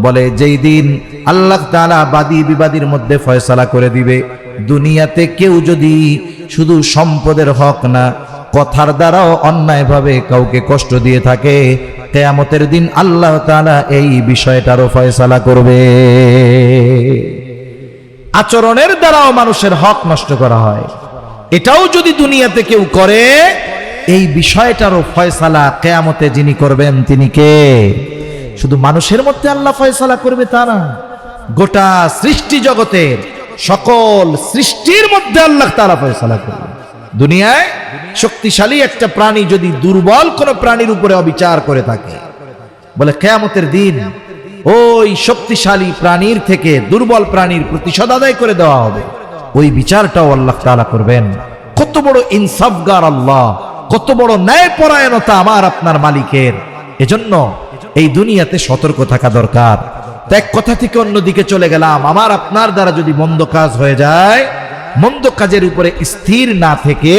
Speaker 1: বলে যেই দিন আল্লাহ তাআলা বাদী বিবাদীর মধ্যে ফয়সালা করে দিবে, দুনিয়াতে কেউ যদি শুধু সম্পদের হক না কথার দ্বারাও অন্যায়ভাবে কাউকে কষ্ট দিয়ে থাকে, কিয়ামতের দিন আল্লাহ তাআলা এই বিষয়টারও ফয়সালা করবে। আচরণের দ্বারাও মানুষের হক নষ্ট করা হয়, এটাও যদি দুনিয়াতে কেউ করে, এই বিষয়টারও ফয়সালা কিয়ামতে যিনি করবেন তিনি কে? শুধু মানুষের মধ্যে আল্লাহ ফয়সালা করবে তা না, গোটা সৃষ্টি জগতের সকল সৃষ্টির মধ্যে আল্লাহ তাআলা ফয়সালা করবে। দুনিয়ায় শক্তিশালী একটা প্রাণী যদি দুর্বল কোন প্রাণীর উপরে অবিচার করে থাকে, বলে কিয়ামতের দিন ওই শক্তিশালী প্রাণীর থেকে দুর্বল প্রাণীর প্রতিশোধ আদায় করে দেওয়া হবে। ওই বিচারটাও আল্লাহ তাআলা করবেন। কত বড় ইনসাফগার আল্লাহ, কত বড় ন্যায়পরায়ণতা আমার আপনার মালিকের। এজন্য এই দুনিয়াতে সতর্ক থাকা দরকার। এক কথা থেকে অন্যদিকে চলে গেলাম, আমার আপনার দ্বারা যদি মন্দ কাজ হয়ে যায়, মন্দ কাজের উপরে স্থির না থেকে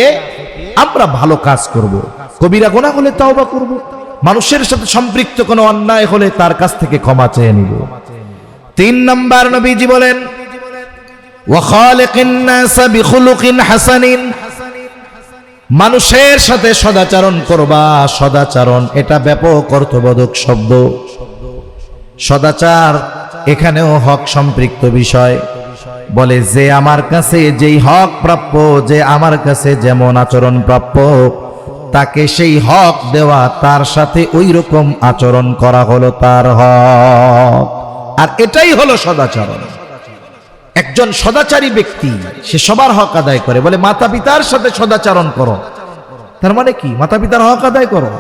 Speaker 1: আমরা ভালো কাজ করব। কবিরা গুনাহ হলে তাওবা করব, মানুষের সাথে সম্পৃক্ত কোনো অন্যায় হলে তার কাছ থেকে ক্ষমা চেয়ে নিব। 3 নাম্বার নবীজি বলেন ওয়া খালিকিন নাস বিখুলুকিন হাসানিন, মানুষের সাথে সদাচরণ করবা। সদাচরণ এটা ব্যাপক অর্থবোধক শব্দ। সদাচার এখানেও হক সম্পৃক্ত বিষয়। বলে যে আমার কাছে যেই হক প্রাপ্য, যে আমার কাছে যেমন আচরণ প্রাপ্য, তাকে সেই হক দেওয়া, তার সাথে ওই রকম আচরণ করা হলো তার হক। আর এটাই হলো সদাচরণ। একজন সদাচারী ব্যক্তি সে সবার হক আদায় করে। বলে মাতা পিতার সাথে সদাচরণ করো, তার মানে কি? মাতা পিতার হক আদায় করো।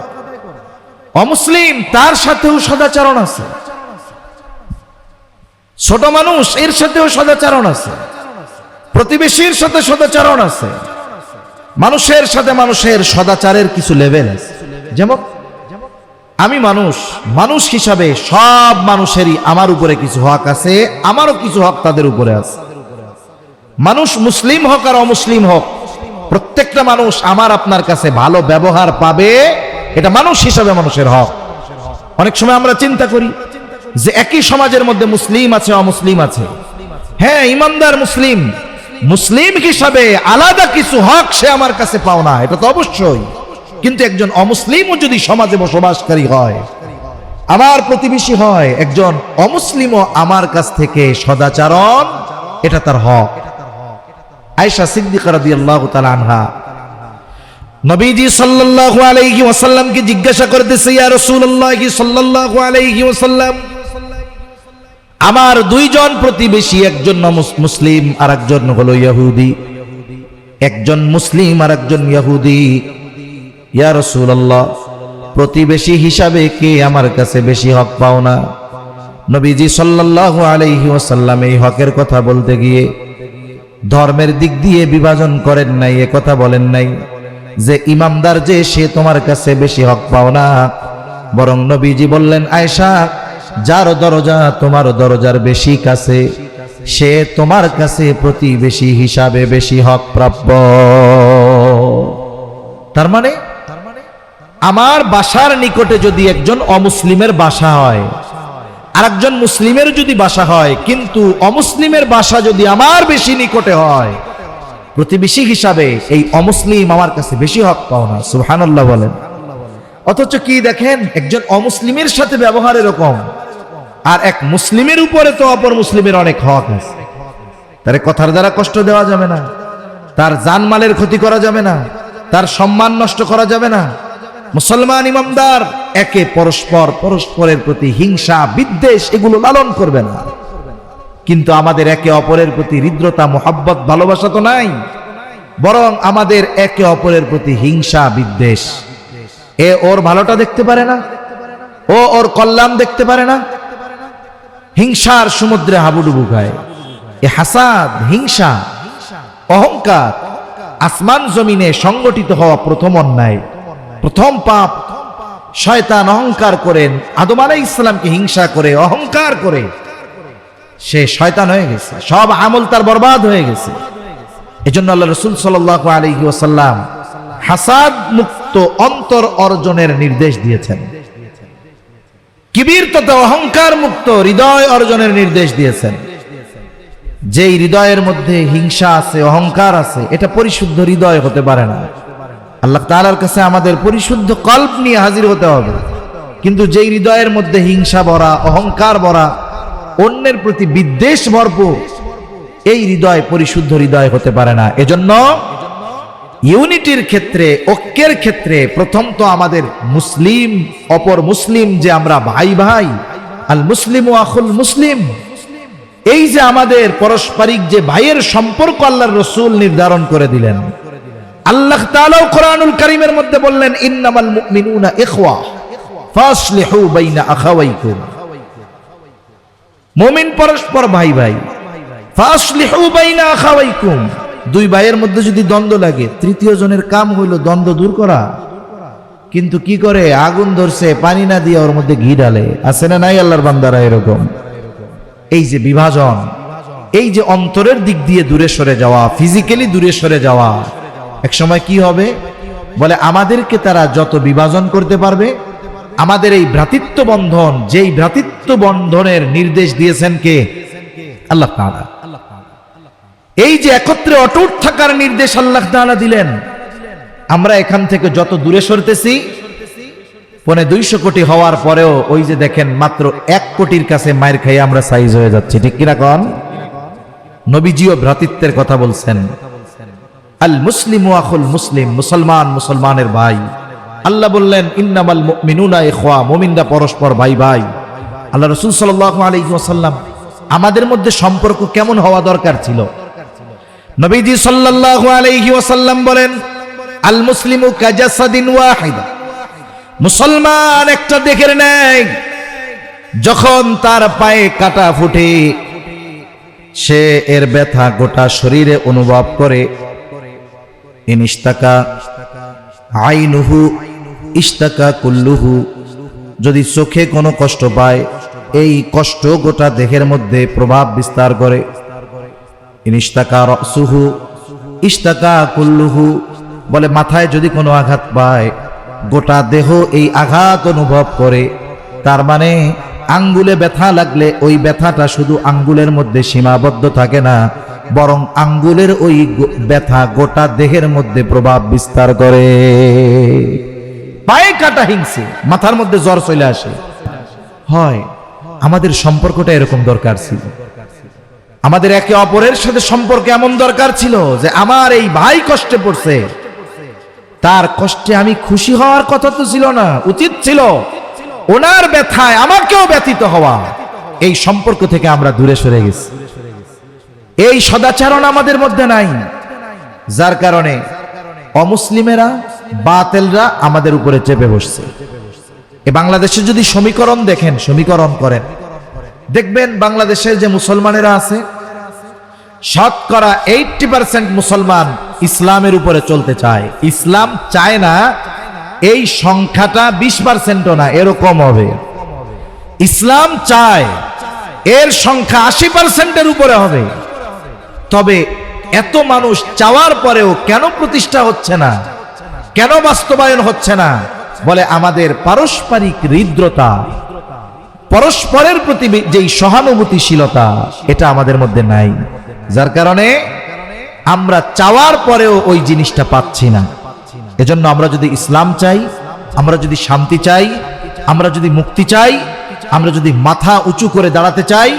Speaker 1: অমুসলিম তার সাথেও সদাচরণ আছে, ছোট মানুষ এর সাথেও সদাচরণ আছে, প্রতিবেশীর সাথে সদাচরণ আছে। মানুষের সাথে মানুষের সদাচারের কিছু লেভেল আছে। যেমন আমি মানুষ হিসাবে সব মানুষেরই আমার উপরে কিছু হক আছে, আমারও কিছু হক তাদের উপরে আছে। মানুষ মুসলিম হোক আর অমুসলিম হোক, প্রত্যেকটা মানুষ আমার আপনার কাছে ভালো ব্যবহার পাবে, এটা মানুষ হিসাবে মানুষের হক। অনেক সময় আমরা চিন্তা করি যে একই সমাজের মধ্যে মুসলিম আছে অমুসলিম আছে। হ্যাঁ, ইমানদার মুসলিম হিসাবে আলাদা কিছু হক সে আমার কাছে পাও না, এটা তো অবশ্যই। কিন্তু একজন অমুসলিমও যদি সমাজে বসবাসকারী হয়, আমার প্রতিবেশী হয়, একজন অমুসলিমও আমার কাছ থেকে সদাচরণ, এটা তার হক। আয়েশা সিদ্দিকা রাদিয়াল্লাহু তাআলা আনহা নবীজি সাল্লাল্লাহু আলাইহি ওয়াসাল্লামকে জিজ্ঞাসা করতেছে, ইয়া রাসূলুল্লাহ সাল্লাল্লাহু আলাইহি ওয়াসাল্লাম, আমার 2 জন প্রতিবেশী, একজন মুসলিম আর একজন হলো ইহুদি। একজন মুসলিম আর একজন ইহুদি, ইয়া রাসূলুল্লাহ প্রতিবেশী হিসাবে কে আমার কাছে বেশি হক পাও না? নবীজি সাল্লাল্লাহু আলাইহি ওয়াসাল্লাম এই হকের কথা বলতে গিয়ে ধর্মের দিক দিয়ে বিভাজন করেন নাই, এ কথা বলেন নাই যে ইমামদার যে সে তোমার কাছে বেশি হক পাও না। বরং নবীজি বললেন, আয়েশা যার দরজা তোমার দরজার বেশি কাছে সে তোমার কাছে প্রতিবেশী হিসাবে বেশি হক প্রাপ্য। তার মানে আমার বাসার নিকটে যদি একজন অমুসলিমের বাসা হয়, আরেকজন মুসলিমের যদি বাসা হয়, কিন্তু অমুসলিমের বাসা যদি আমার বেশি নিকটে হয়, প্রতিবেশী হিসাবে এই অমুসলিম আমার কাছে বেশি হক পাও না। সুবহানাল্লাহ বলেন। অথচ কি দেখেন, একজন অমুসলিমের সাথে ব্যবহার এরকম, আর এক মুসলিমের উপরে তো অপর মুসলিমের অনেক হক আছে। তার কথার দ্বারা কষ্ট দেওয়া যাবে না, তার জানমালের ক্ষতি করা যাবে না, তার সম্মান নষ্ট করা যাবে না। মুসলমান ইমামদার একে পরস্পরের প্রতি হিংসা বিদ্বেষ এগুলো লালন করবে না, কিন্তু আমাদের একে অপরের প্রতি হৃদ্রতা মোহাব্বত ভালোবাসা তো নাই, বরং আমাদের একে অপরের প্রতি হিংসা বিদ্বেষ। এ ওর ভালোটা দেখতে পারে না, ও ওর কল্যাণ দেখতে পারে না, হিংসার সমুদ্রে হাবুডুবু খায়। এ হাসাদ, হিংসা, অহংকার আসমান জমিনে সংগঠিত হওয়া প্রথম অন্যায়, প্রথম পাপ। শয়তান অহংকার করেন, আদম আলাইহিস সালামকে হিংসা করে অহংকার করে সে শয়তান হয়ে গেছে, সব আমল তার বরবাদ হয়ে গেছে। এজন্য আল্লাহ রাসূল সাল্লাল্লাহু আলাইহি ওয়াসাল্লাম হাসাদ মুক্ত অন্তর অর্জনের নির্দেশ দিয়েছেন, কিবির তথা অহংকার মুক্ত হৃদয় অর্জনের নির্দেশ দিয়েছেন। যেই হৃদয়ের মধ্যে হিংসা আছে, অহংকার আছে, এটা পরিশুদ্ধ হৃদয় হতে পারে না। আল্লাহ তাআলার কাছে আমাদের পরিশুদ্ধ কল্প নিয়ে হাজির হতে হবে, কিন্তু যেই হৃদয়ের মধ্যে হিংসা ভরা, অহংকার ভরা, অন্যের প্রতি বিদ্বেষ ভরপুর, এই হৃদয় পরিশুদ্ধ হৃদয় হতে পারে না। এজন্য ইউনিটির ক্ষেত্রে, ঐক্যের ক্ষেত্রে প্রথম তো আমাদের মুসলিম অপর মুসলিম যে আমরা ভাই ভাই, আল মুসলিম ও আখুল মুসলিম, এই যে আমাদের পারস্পরিক যে ভাইয়ের সম্পর্ক আল্লাহর রাসূল নির্ধারণ করে দিলেন। আল্লাহ তাআলা কোরআনুল কারীমের মধ্যে বললেন, ইন্নামাল মুমিনুনা ইখওয়া ফাসলিহু বাইনা আখাওয়াইকুম। মুমিন পরস্পর ভাই ভাই, ফাসলিহু বাইনা আখাওয়াইকুম। দুই ভাইয়ের মধ্যে যদি দ্বন্দ্ব লাগে, তৃতীয় জনের কাম হইল দ্বন্দ্ব দূর করা, কিন্তু কি করে? আগুন ধরছে, পানি না দিয়ে ওর মধ্যে ঘি ঢালে। আছে না নাই আল্লাহর বান্দারা এরকম? এই যে বিভাজন, এই যে অন্তরের দিক দিয়ে দূরে সরে যাওয়া, ফিজিক্যালি দূরে সরে যাওয়া, এক সময় কি হবে? বলে আমাদেরকে তারা যত বিভাজন করতে পারবে, আমাদের এই ভ্রাতৃত্ব বন্ধন, যেই ভ্রাতৃত্ব বন্ধনের নির্দেশ দিয়েছেন কে? আল্লাহ তাআলা। এই যে একত্রে অটুট থাকার নির্দেশ আল্লাহ তাআলা দিলেন, আমরা এখান থেকে যত দূরে সরতেছি, 250 কোটি হওয়ার পরেও ওই যে দেখেন মাত্র 1 কোটির কাছে মায়ের খাইয়ে আমরা সাইজ হয়ে যাচ্ছি, ঠিক কিনা কন? নবীজিও ভ্রাতৃত্বের কথা বলছেন, আল মুসলিম ওয়া আখুল মুসলিম, মুসলমান মুসলমানের ভাই। আল্লাহ বললেন, ইন্নামাল মুমিনুনা ইখওয়া, মুমিনরা পরস্পর ভাই ভাই। আল্লাহ রাসূল সাল্লাল্লাহু আলাইহি ওয়াসাল্লাম আমাদের মধ্যে সম্পর্ক কেমন হওয়া দরকার ছিল? নবীজি সাল্লাল্লাহু আলাইহি ওয়াসাল্লাম বলেন, আল মুসলিমু কাজাসাদিন ওয়াহিদা, মুসলমান একটা দেহের ন্যায়। যখন তার পায়ে কাটা ফুটে, সে এর ব্যথা গোটা শরীরে অনুভব করে। ইনিস্তাকা আইনুহু ইস্তাকা কুল্লুহু, যদি চোখে কোনো কষ্ট পায়, এই কষ্ট গোটা দেহের মধ্যে প্রভাব বিস্তার করে। ইনিস্তাকা রাসুহু ইস্তাকা কুল্লুহু, বলে মাথায় যদি কোনো আঘাত পায়, গোটা দেহ এই আঘাত অনুভব করে। তার মানে আঙ্গুলে ব্যথা লাগলে ওই ব্যথাটা শুধু আঙ্গুলের মধ্যে সীমাবদ্ধ থাকে না, বরং আঙ্গুলের ওই ব্যথা গোটা দেহের মধ্যে প্রভাব বিস্তার করে। পায়ে কাটা হিংসে, মাথার মধ্যে জ্বর চলে আসে। হয় আমাদের সম্পর্কটা এরকম দরকার ছিল, আমাদের একে অপরের সাথে সম্পর্ক এমন দরকার ছিল যে আমার এই ভাই কষ্টে পড়ছে, তার কষ্টে আমি খুশি হওয়ার কথা তো ছিল না, উচিত ছিল ওনার ব্যথায় আমাকেও ব্যথিত হওয়া। এই সম্পর্ক থেকে আমরা দূরে সরে গেছি। এই সদাচরণ আমাদের মধ্যে নাই। যার কারণে অমুসলিমেরা বাতিলরা আমাদের উপরে চেপে বসছে। এই বাংলাদেশে যদি সমীকরণ দেখেন, সমীকরণ করেন, দেখবেন বাংলাদেশের যে মুসলমানেরা আছে শতকরা 80% মুসলমান ইসলামের উপরে চলতে চায়। ইসলাম চায় না এই সংখ্যাটা 20%ও না, এরকম হবে। ইসলাম চায় এর সংখ্যা 80%-এর উপরে হবে। তবে এত মানুষ চাওয়ার পরেও কেন প্রতিষ্ঠা হচ্ছে না, কেন বাস্তবায়ন হচ্ছে না? বলে আমাদের পারস্পরিক হৃদ্রতা, পরস্পরের প্রতি যেই সহানুভূতিশীলতা, এটা আমাদের মধ্যে নাই। যার কারণে আমরা চাওয়ার পরেও ওই জিনিসটা পাচ্ছি না। এজন্য আমরা যদি ইসলাম চাই, আমরা যদি শান্তি চাই, আমরা যদি মুক্তি চাই, আমরা যদি মাথা উঁচু করে দাঁড়াতে চাই,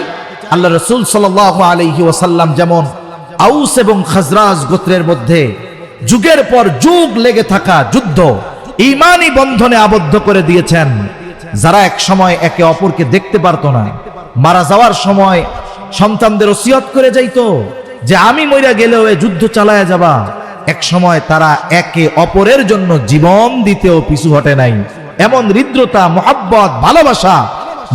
Speaker 1: আল্লাহ রাসূল সাল্লাল্লাহু আলাইহি ওয়াসাল্লাম যেমন আউস এবং খাজরাজ গোত্রের মধ্যে যুগের পর যুগ লেগে থাকা যুদ্ধ ঈমানি বন্ধনে আবদ্ধ করে দিয়েছেন, যারা এক সময় একে অপরকে দেখতে পারতো না, মারা যাওয়ার সময় সন্তানদের ওসিয়ত করে যাইতো যে আমি মইরা গেলেও এ যুদ্ধ চালায়া যাবা। এক সময় তারা একে অপরের জন্য জীবন দিতেও পিছু হটে নাই। এমন হৃদ্রতা, মোহাব্বত, ভালোবাসা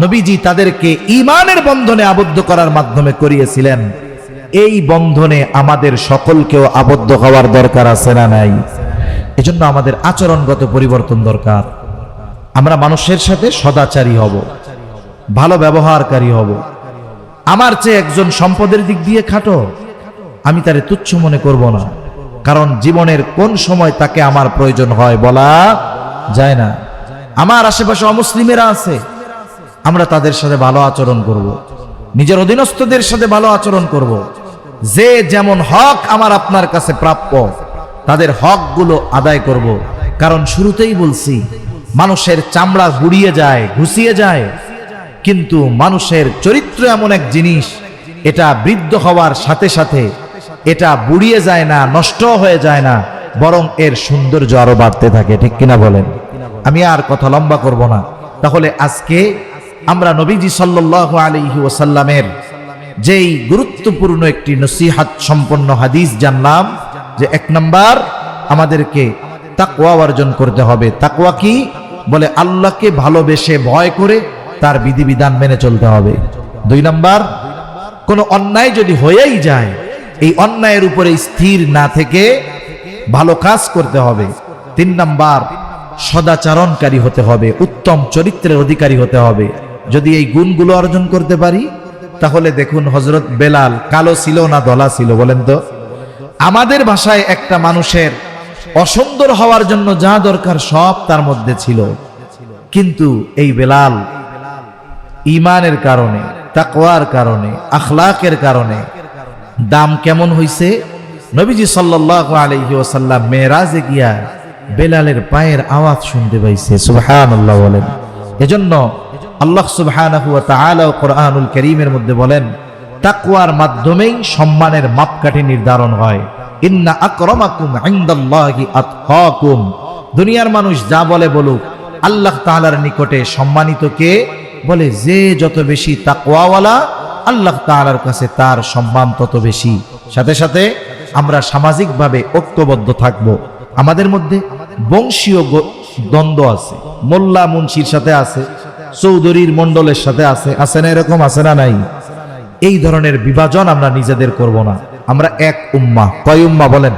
Speaker 1: নবীজি তাদেরকে ঈমানের বন্ধনে আবদ্ধ করার মাধ্যমে করিয়েছিলেন। এই বন্ধনে আমাদের সকলকেও আবদ্ধ হওয়ার দরকার আছে না নাই? এজন্য আমাদের আচরণগত পরিবর্তন দরকার। আমরা মানুষের সাথে সদাচারী হব, ভালো ব্যবহারকারী হব। আমার চেয়ে একজন সম্পদের দিক দিয়ে খাটো, আমি তারে তুচ্ছ মনে করব না, কারণ জীবনের কোন সময় তাকে আমার প্রয়োজন হয় বলা যায় না। আমার আশেপাশে অমুসলিমেরা আছে, আমরা তাদের সাথে ভালো আচরণ করব, নিজের অধীনস্থদের সাথে ভালো আচরণ করব। যে যেমন হক আমার আপনার কাছে প্রাপ্য, তাদের হকগুলো আদায় করব। কারণ শুরুতেই বলছি, মানুষের চামড়া গুড়িয়ে যায়, ঘুষিয়ে যায়, কিন্তু মানুষের চরিত্র এমন এক জিনিস, এটা বৃদ্ধ হওয়ার সাথে সাথে এটা বুড়িয়ে যায় না, নষ্ট হয়ে যায় না, বরং এর সৌন্দর্য আরো বাড়তে থাকে। ঠিক কিনা বলেন? আমি আর কথা লম্বা করব না। তাহলে আজকে আমরা নবীজি সাল্লাল্লাহু আলাইহি ওয়াসাল্লামের যেই গুরুত্বপূর্ণ একটি নসিহত সম্পন্ন হাদিস জানলাম, যে 1 নাম্বার আমাদেরকে তাকওয়া অর্জন করতে হবে। তাকওয়া কি? বলে আল্লাহকে ভালোবেসে ভয় করে তার বিধিবিধান মেনে চলতে হবে। 2 নাম্বার, কোনো অন্যায় যদি হয়েই যায়, এই অন্যায়ের উপরে স্থির না থেকে ভালো কাজ করতে হবে। 3 নাম্বার, সদাচরণকারী হতে হবে, উত্তম চরিত্রের অধিকারী হতে হবে। যদি এই গুণগুলো অর্জন করতে পারি, তাহলে দেখুন হযরত বেলাল কালো ছিল না ধলা ছিল? বলেন তো। আমাদের ভাষায় একটা মানুষের অসুন্দর হওয়ার জন্য যা দরকার সব তার মধ্যে ছিল, কিন্তু এই বেলাল ঈমানের কারণে, তাকওয়ার কারণে, আখলাকের কারণে দাম কেমন হইছে? নবীজি সাল্লাল্লাহু আলাইহি ওয়াসাল্লাম মেরাজে গিয়া বেলালের পায়ের আওয়াজ শুনতে পাইছে। সুবহানাল্লাহ বলেন। এজন্য আল্লাহ সুবহানাহু ওয়া তাআলা কোরআনুল কারীমের মধ্যে বলেন, তাকওয়ার মাধ্যমেই সম্মানের মাপকাঠি নির্ধারণ হয়। ইন্না আকরামাকুম ইনদাল্লাহি আতকাকুম। দুনিয়ার মানুষ যা বলে বলুক, আল্লাহ তাআলার নিকটে সম্মানিত কে? বলে যে যত বেশি তাকওয়াওয়ালা, আল্লাহ তাআলার কাছে তার সম্মান তত বেশি। সাথে সাথে আমরা সামাজিকভাবে ঐক্যবদ্ধ থাকব। আমাদের মধ্যে বংশীয় দ্বন্দ্ব আছে, মোল্লা মুন্সির সাথে আছে, চৌধুরীর মণ্ডলের সাথে আছে, আছে না? এরকম আছে না নাই? এই ধরনের বিভাজন আমরা নিজেদের করব না। আমরা এক উম্মাহ। কয় উম্মাহ বলেন?